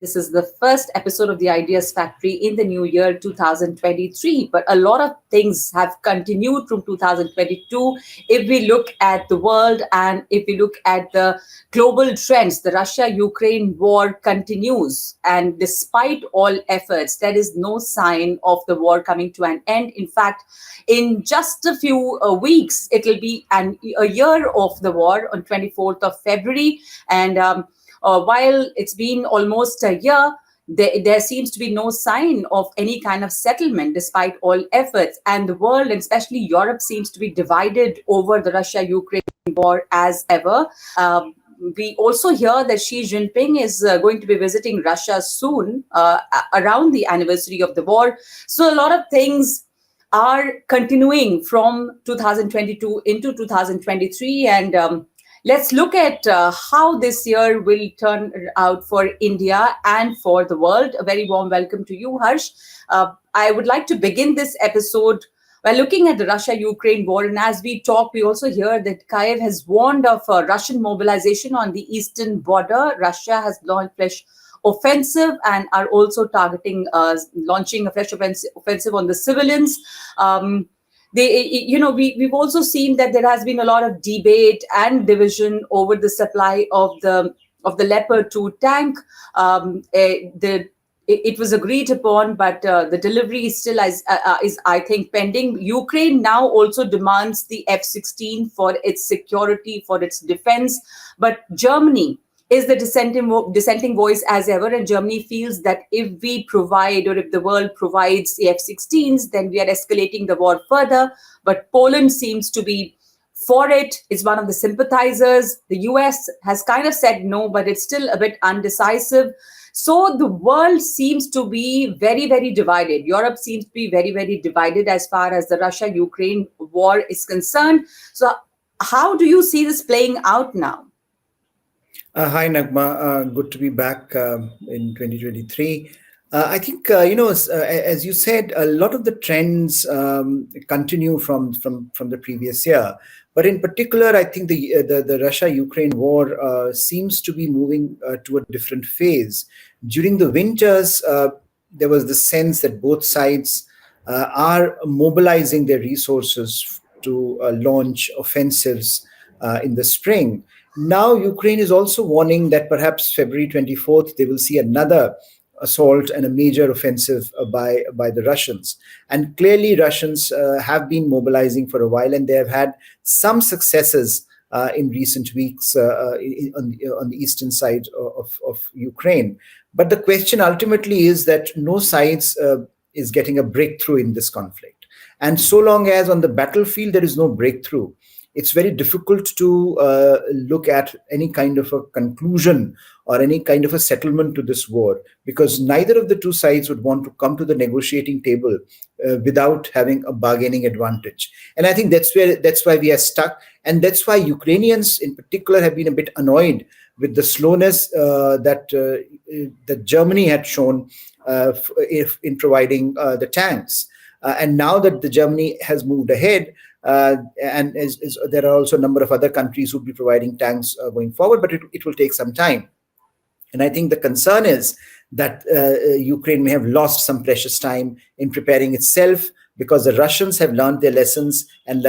This is the first episode of the Ideas Factory in the new year 2023, but a lot of things have continued from 2022. If we look at the world and if we look at the global trends, the Russia Ukraine war continues. And despite all efforts, there is no sign of the war coming to an end. In fact, in just a few weeks, it will be a year of the war on 24th of February. And while it's been almost a year, there seems to be no sign of any kind of settlement despite all efforts. And the world, and especially Europe, seems to be divided over the Russia-Ukraine war as ever. We also hear that Xi Jinping is going to be visiting Russia soon, around the anniversary of the war. So a lot of things are continuing from 2022 into 2023. And let's look at how this year will turn out for India and for the world. A very warm welcome to you, Harsh. I would like to begin this episode by looking at the Russia-Ukraine war. And as we talk, we also hear that Kyiv has warned of Russian mobilization on the eastern border. Russia has launched fresh offensive and are also targeting launching a fresh offensive on the civilians. We've also seen that there has been a lot of debate and division over the supply of the Leopard 2 tank. It was agreed upon, but the delivery is still is I think pending. Ukraine now also demands the F-16 for its security, for its defense, but Germany is the dissenting voice as ever, and Germany feels that if we provide, or if the world provides the F-16s, then we are escalating the war further. But Poland seems to be for it. It's one of the sympathizers. The US has kind of said no, but it's still a bit undecisive. So the world seems to be very, very divided. Europe seems to be very, very divided as far as the Russia-Ukraine war is concerned. So how do you see this playing out now? Hi, Nagma. Good to be back in 2023. I think, as you said, a lot of the trends continue from the previous year. But in particular, I think the Russia-Ukraine war seems to be moving to a different phase. During the winters, there was the sense that both sides are mobilizing their resources to launch offensives in the spring. Now, Ukraine is also warning that perhaps February 24th, they will see another assault and a major offensive by the Russians. And clearly, Russians have been mobilizing for a while, and they have had some successes in recent weeks on the eastern side of Ukraine. But the question ultimately is that no sides is getting a breakthrough in this conflict. And so long as on the battlefield there is no breakthrough, it's very difficult to look at any kind of a conclusion or any kind of a settlement to this war, because neither of the two sides would want to come to the negotiating table without having a bargaining advantage. And I think that's why we are stuck. And that's why Ukrainians in particular have been a bit annoyed with the slowness that Germany had shown in providing the tanks. And now that the Germany has moved ahead, and there are also a number of other countries who will be providing tanks going forward, but it will take some time. And I think the concern is that Ukraine may have lost some precious time in preparing itself, because the Russians have learned their lessons, and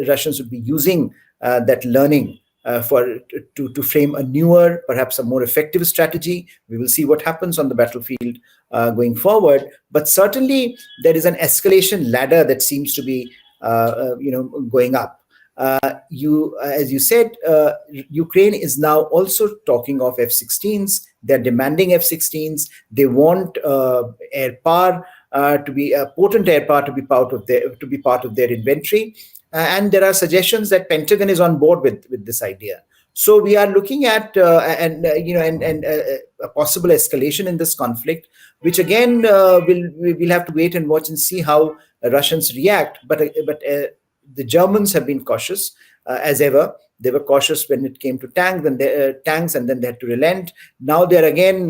Russians would be using that learning to frame a newer, perhaps a more effective strategy. We will see what happens on the battlefield going forward. But certainly there is an escalation ladder that seems to be going up. As you said, Ukraine is now also talking of F-16s. They're demanding F-16s. They want air power to be potent air power to be part of their inventory. And there are suggestions that Pentagon is on board with this idea. So we are looking at a possible escalation in this conflict, which again we'll have to wait and watch and see how Russians react. But the Germans have been cautious as ever. They were cautious when it came to tanks, and then they had to relent. Now they're again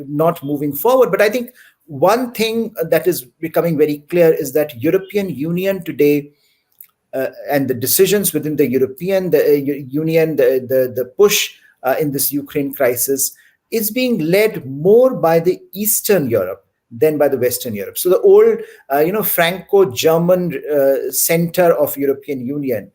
not moving forward. But I think one thing that is becoming very clear is that European Union today, and the decisions within the European Union, the push in this Ukraine crisis is being led more by the Eastern Europe than by the Western Europe. So the old, Franco-German center of European Union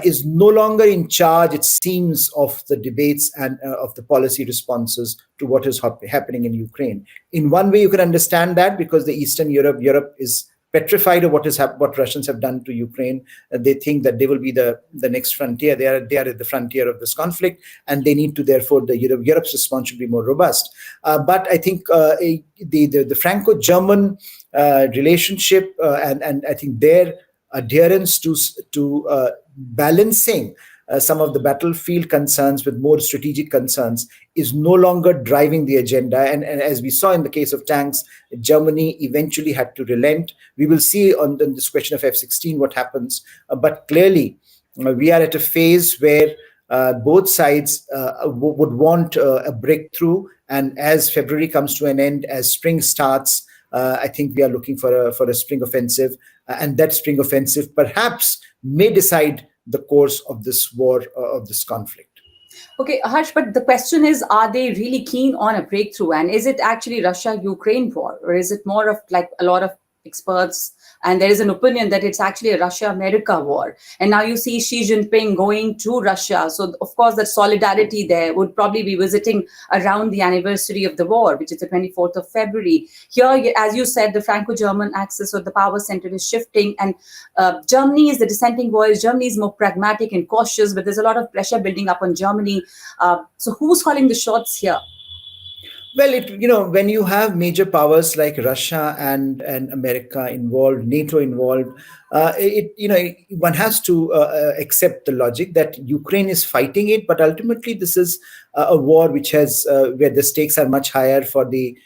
is no longer in charge, it seems, of the debates and of the policy responses to what is happening in Ukraine. In one way, you can understand that because the Eastern Europe is petrified of what Russians have done to Ukraine. They think that they will be the next frontier. They are at the frontier of this conflict, and they need to, therefore, Europe's response should be more robust. But I think the Franco-German relationship and I think their adherence to balancing some of the battlefield concerns with more strategic concerns is no longer driving the agenda. And as we saw in the case of tanks, Germany eventually had to relent. We will see on this question of F-16 what happens. But clearly, we are at a phase where both sides would want a breakthrough. And as February comes to an end, as spring starts, I think we are looking for a spring offensive. And that spring offensive perhaps may decide the course of this war, of this conflict. Okay, Harsh, but the question is, are they really keen on a breakthrough? And is it actually Russia-Ukraine war? Or is it more of like a lot of experts? And there is an opinion that it's actually a Russia-America war. And now you see Xi Jinping going to Russia. So, of course, that solidarity there would probably be visiting around the anniversary of the war, which is the 24th of February. Here, as you said, the Franco-German axis or the power center is shifting. And Germany is the dissenting voice. Germany is more pragmatic and cautious, but there's a lot of pressure building up on Germany. So who's calling the shots here? Well, when you have major powers like Russia and America involved, NATO involved, one has to accept the logic that Ukraine is fighting it, but ultimately this is a war which has where the stakes are much higher for the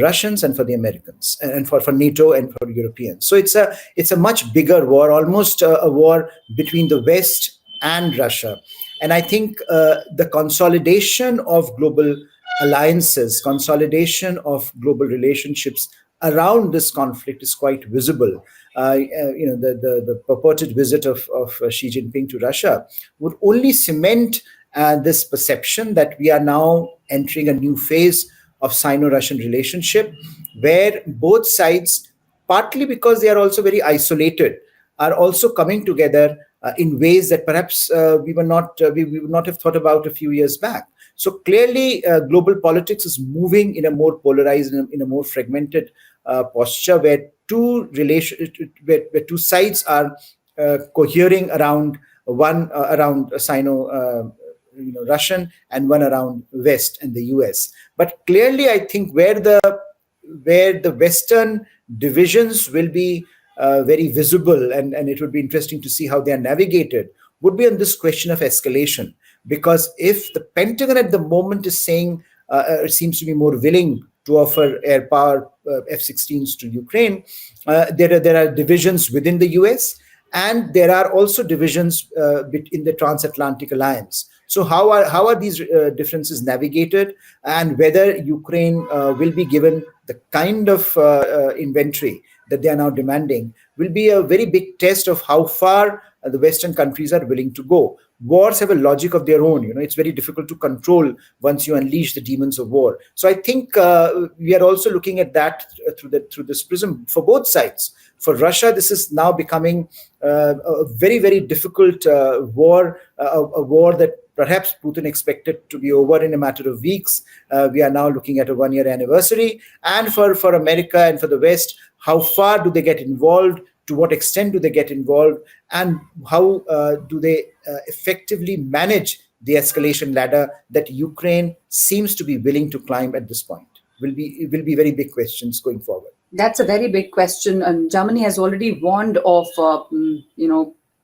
Russians and for the Americans and for NATO and for Europeans. So it's a much bigger war, almost a war between the West and Russia. And I think the consolidation of global alliances, consolidation of global relationships around this conflict is quite visible. The purported visit of Xi Jinping to Russia would only cement this perception that we are now entering a new phase of Sino-Russian relationship, where both sides, partly because they are also very isolated, are also coming together in ways that perhaps we would not have thought about a few years back. So clearly, global politics is moving in a more polarized, in a more fragmented posture, where two sides are cohering around one around Sino-Russian and one around West and the US. But clearly, I think where the Western divisions will be very visible, and it would be interesting to see how they are navigated, would be on this question of escalation. Because if the Pentagon at the moment is saying it seems to be more willing to offer air power F-16s to Ukraine, there are divisions within the US, and there are also divisions in the transatlantic alliance. So how are these differences navigated, and whether Ukraine will be given the kind of inventory that they are now demanding will be a very big test of how far the Western countries are willing to go. Wars have a logic of their own. It's very difficult to control once you unleash the demons of war. So I think we are also looking at that through this prism for both sides. For Russia, this is now becoming a very, very difficult war, a war that perhaps Putin expected to be over in a matter of weeks. We are now looking at a one-year anniversary. And for America and for the West, how far do they get involved? To what extent do they get involved? And how do they effectively manage the escalation ladder that Ukraine seems to be willing to climb at this point? Will be very big questions going forward. That's a very big question. And Germany has already warned of,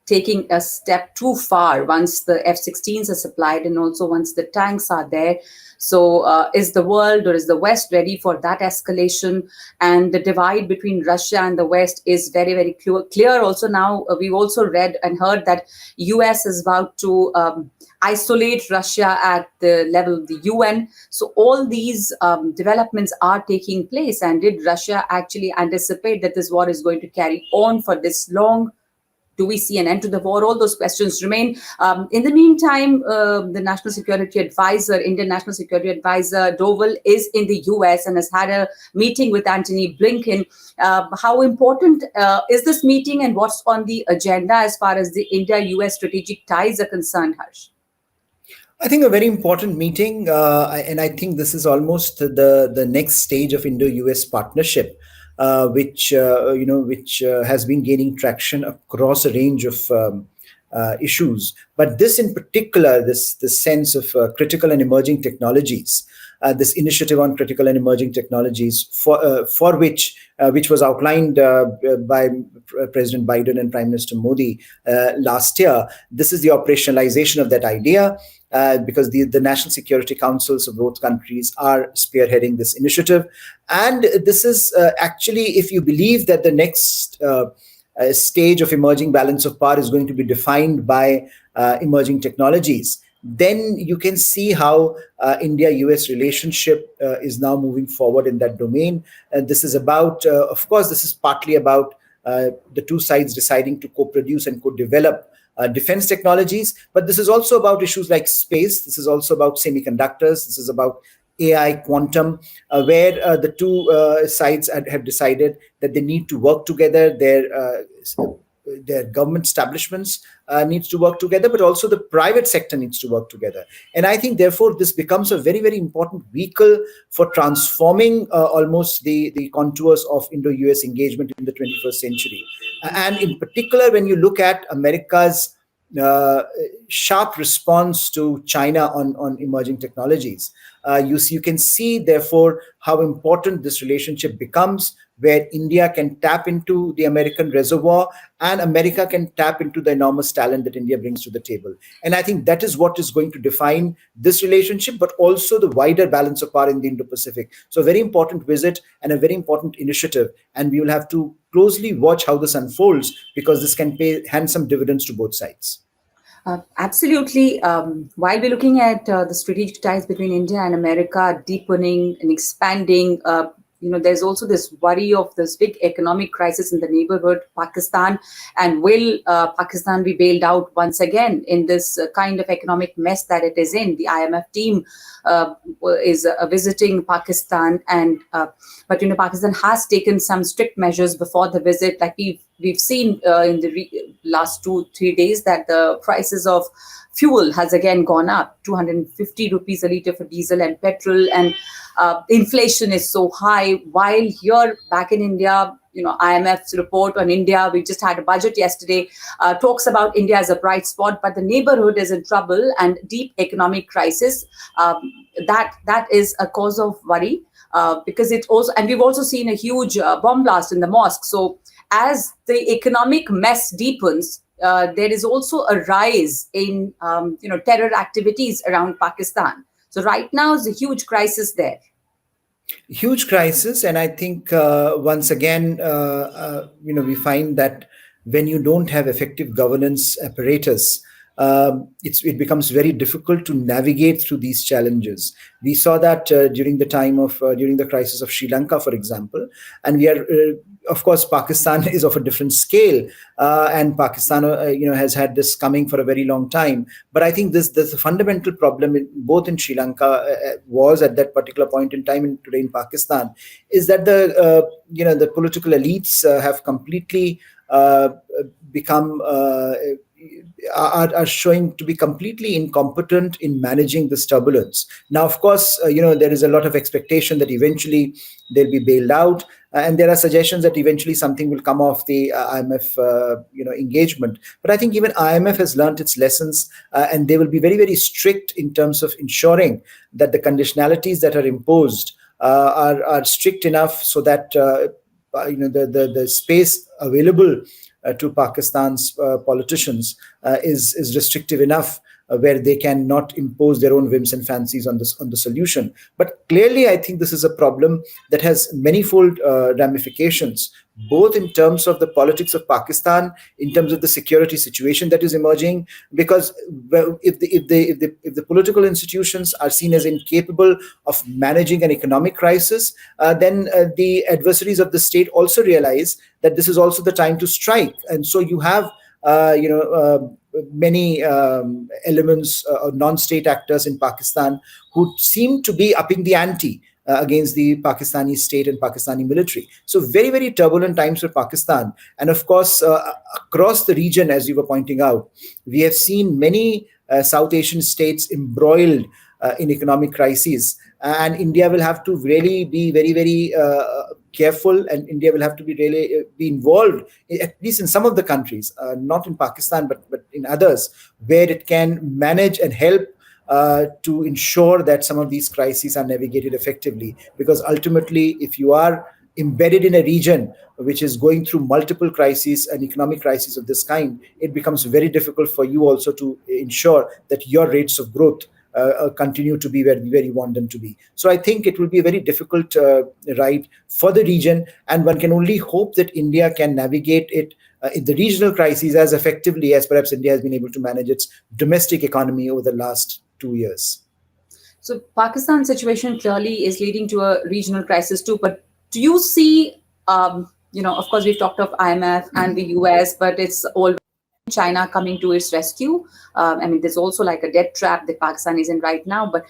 taking a step too far once the F-16s are supplied and also once the tanks are there. So is the world or is the West ready for that escalation? And the divide between Russia and the West is very, very clear. Also now, we've also read and heard that US is about to isolate Russia at the level of the UN. So all these developments are taking place. And did Russia actually anticipate that this war is going to carry on for this long? Do we see an end to the war? All those questions remain. In the meantime, the National Security Advisor, Indian National Security Advisor Doval, is in the US and has had a meeting with Antony Blinken. How important is this meeting, and what's on the agenda as far as the India-US strategic ties are concerned, Harsh? I think a very important meeting, and I think this is almost the next stage of Indo-US partnership, which has been gaining traction across a range of issues. But this, in particular, this sense of critical and emerging technologies, this initiative on critical and emerging technologies, for which was outlined by President Biden and Prime Minister Modi last year. This is the operationalization of that idea. Because the national security councils of both countries are spearheading this initiative. And this is actually, if you believe that the next stage of emerging balance of power is going to be defined by emerging technologies, then you can see how India-US relationship is now moving forward in that domain. And this is about, of course, this is partly about the two sides deciding to co-produce and co-develop defense technologies, but this is also about issues like space. This is also about semiconductors. This is about AI, quantum, where the two sides have decided that they need to work together. Their government establishments needs to work together, but also the private sector needs to work together. And I think, therefore, this becomes a very, very important vehicle for transforming almost the contours of Indo-US engagement in the 21st century. And in particular, when you look at America's sharp response to China on emerging technologies, you can see, therefore, how important this relationship becomes, where India can tap into the American reservoir and America can tap into the enormous talent that India brings to the table. And I think that is what is going to define this relationship, but also the wider balance of power in the Indo-Pacific. So a very important visit and a very important initiative. And we will have to closely watch how this unfolds, because this can pay handsome dividends to both sides. Absolutely. While we're looking at the strategic ties between India and America deepening and expanding, there's also this worry of this big economic crisis in the neighborhood, Pakistan. And will Pakistan be bailed out once again in this kind of economic mess that it is in? The IMF team is visiting Pakistan, but Pakistan has taken some strict measures before the visit. Like we've seen in the last 2-3 days that the prices of fuel has again gone up, 250 rupees a litre for diesel and petrol, and inflation is so high. While here back in India, IMF's report on India, we just had a budget yesterday, talks about India as a bright spot, but the neighborhood is in trouble and deep economic crisis. That is a cause of worry, because it also, and we've also seen a huge bomb blast in the mosque. So as the economic mess deepens, there is also a rise in terror activities around Pakistan. So right now is a huge crisis there. Huge crisis, and I think once again, we find that when you don't have effective governance apparatus, it becomes very difficult to navigate through these challenges. We saw that during the crisis of Sri Lanka, for example, and we are. Of course, Pakistan is of a different scale, and Pakistan, has had this coming for a very long time. But I think there's a fundamental problem both in Sri Lanka was at that particular point in time, and today in Pakistan, is that the political elites have completely become. Are showing to be completely incompetent in managing this turbulence. Now, of course, there is a lot of expectation that eventually they'll be bailed out, and there are suggestions that eventually something will come off the IMF, engagement. But I think even IMF has learned its lessons, and they will be very, very strict in terms of ensuring that the conditionalities that are imposed are strict enough so that the space available to Pakistan's politicians is restrictive enough, where they cannot impose their own whims and fancies on the solution. But clearly, I think this is a problem that has manifold ramifications, both in terms of the politics of Pakistan, in terms of the security situation that is emerging. Because if the political institutions are seen as incapable of managing an economic crisis, then the adversaries of the state also realize that this is also the time to strike, and so you have many elements or non-state actors in Pakistan who seem to be upping the ante against the Pakistani state and Pakistani military. So very, very turbulent times for Pakistan. And of course, across the region, as you were pointing out, we have seen many South Asian states embroiled in economic crises. And India will have to really be very, very careful, and India will have to be really be involved, at least in some of the countries, not in Pakistan, but in others, where it can manage and help to ensure that some of these crises are navigated effectively. Because ultimately, if you are embedded in a region which is going through multiple crises and economic crises of this kind, it becomes very difficult for you also to ensure that your rates of growth continue to be where you want them to be. So I think it will be a very difficult ride for the region, and one can only hope that India can navigate it in the regional crises as effectively as perhaps India has been able to manage its domestic economy over the last 2 years. So Pakistan situation clearly is leading to a regional crisis too. But do you see, of course, we've talked of IMF and the US, but it's all China coming to its rescue. I mean, there's also like a debt trap that Pakistan is in right now. But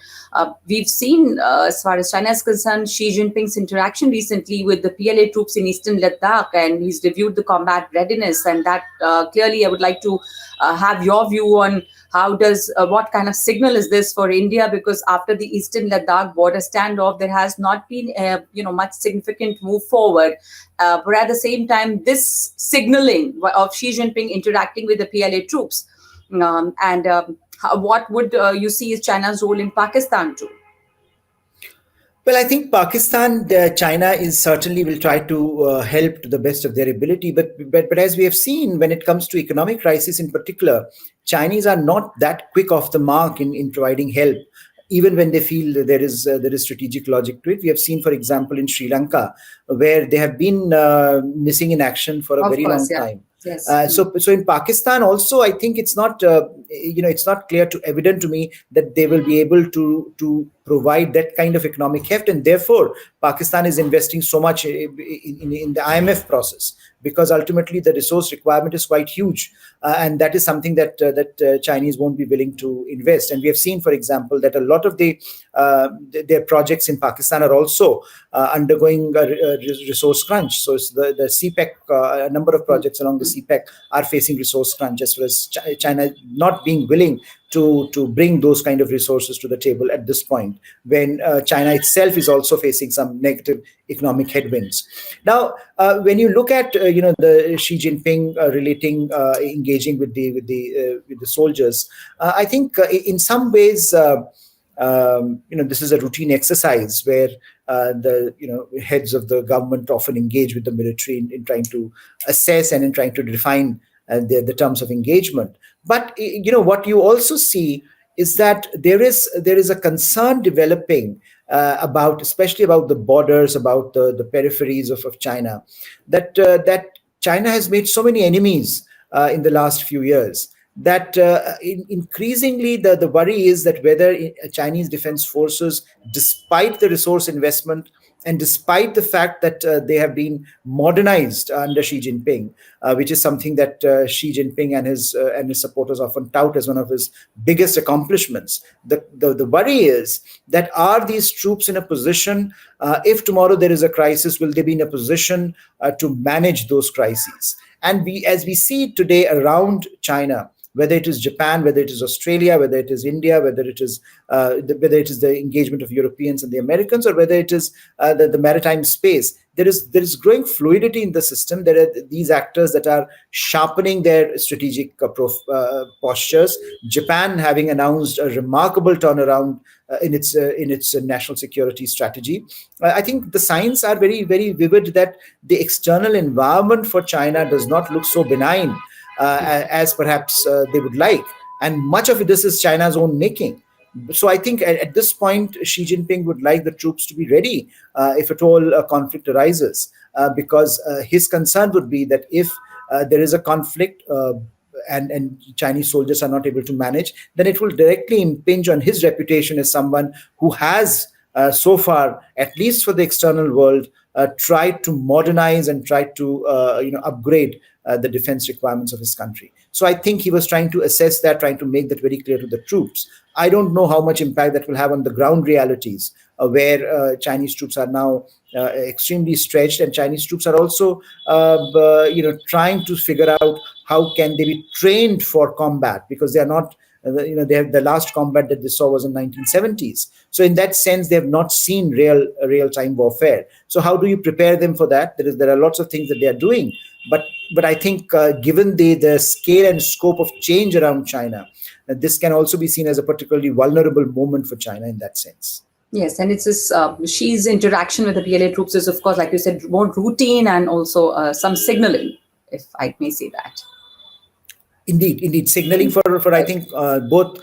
we've seen, as far as China is concerned, Xi Jinping's interaction recently with the PLA troops in Eastern Ladakh, and he's reviewed the combat readiness. And that clearly, I would like to have your view on what kind of signal is this for India? Because after the Eastern Ladakh border standoff, there has not been much significant move forward. But at the same time, this signaling of Xi Jinping interacting with the PLA troops, what would you see is China's role in Pakistan too? Well, I think Pakistan, China is certainly will try to help to the best of their ability. But as we have seen, when it comes to economic crisis in particular, Chinese are not that quick off the mark in providing help, even when they feel that there is strategic logic to it. We have seen, for example, in Sri Lanka, where they have been missing in action for a Of very course, long yeah. time. Yes. So in Pakistan also, I think it's not it's not clear to evident to me that they will be able to provide that kind of economic heft, and therefore Pakistan is investing so much in the IMF process, because ultimately the resource requirement is quite huge, and that is something that Chinese won't be willing to invest. And we have seen, for example, that a lot of their projects in Pakistan are also undergoing a resource crunch. So it's the CPEC, a number of projects along the CPEC are facing resource crunch, as well as China not being willing to bring those kind of resources to the table at this point, when China itself is also facing some negative economic headwinds. Now, when you look at the Xi Jinping engaging with the soldiers, I think in some ways this is a routine exercise where the heads of the government often engage with the military in trying to assess and in trying to define the terms of engagement. But what you also see is that there is a concern developing especially about the borders, about the peripheries of China, that China has made so many enemies in the last few years, that increasingly the worry is that whether Chinese defense forces, despite the resource investment and despite the fact that they have been modernized under Xi Jinping, which is something that Xi Jinping and his supporters often tout as one of his biggest accomplishments, the worry is that are these troops in a position, if tomorrow there is a crisis, will they be in a position to manage those crises? And as we see today around China, whether it is Japan, whether it is Australia, whether it is India, whether it is the engagement of Europeans and the Americans, or whether it is the maritime space, there is growing fluidity in the system. There are these actors that are sharpening their strategic postures. Japan having announced a remarkable turnaround in its national security strategy. I think the signs are very, very vivid that the external environment for China does not look so benign as perhaps they would like. And much of this is China's own making. So I think at this point, Xi Jinping would like the troops to be ready if at all a conflict arises, because his concern would be that if there is a conflict and Chinese soldiers are not able to manage, then it will directly impinge on his reputation as someone who has so far, at least for the external world, tried to modernize and tried to upgrade the defense requirements of his country. So I think he was trying to assess that, trying to make that very clear to the troops. I don't know how much impact that will have on the ground realities, where Chinese troops are now extremely stretched, and Chinese troops are also, trying to figure out how can they be trained for combat, because they are not. They have, the last combat that they saw was in 1970s. So in that sense, they have not seen real time warfare. So how do you prepare them for that? There are lots of things that they are doing, but I think given the scale and scope of change around China, this can also be seen as a particularly vulnerable moment for China in that sense. Yes, and it's this Xi's interaction with the PLA troops is, of course, like you said, more routine and also some signaling, if I may say that. Indeed, signaling for I Right. think both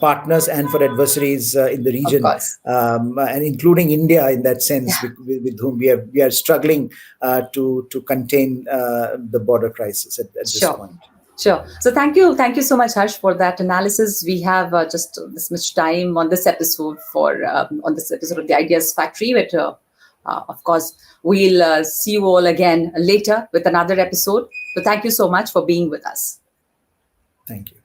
partners and for adversaries in the Of region, course. and including India in that Yeah. sense, with whom we are struggling to contain the border crisis at this Sure. point. Sure. So thank you so much, Harsh, for that analysis. We have just this much time on this episode on this episode of the Ideas Factory. But of course, we'll see you all again later with another episode. So thank you so much for being with us. Thank you.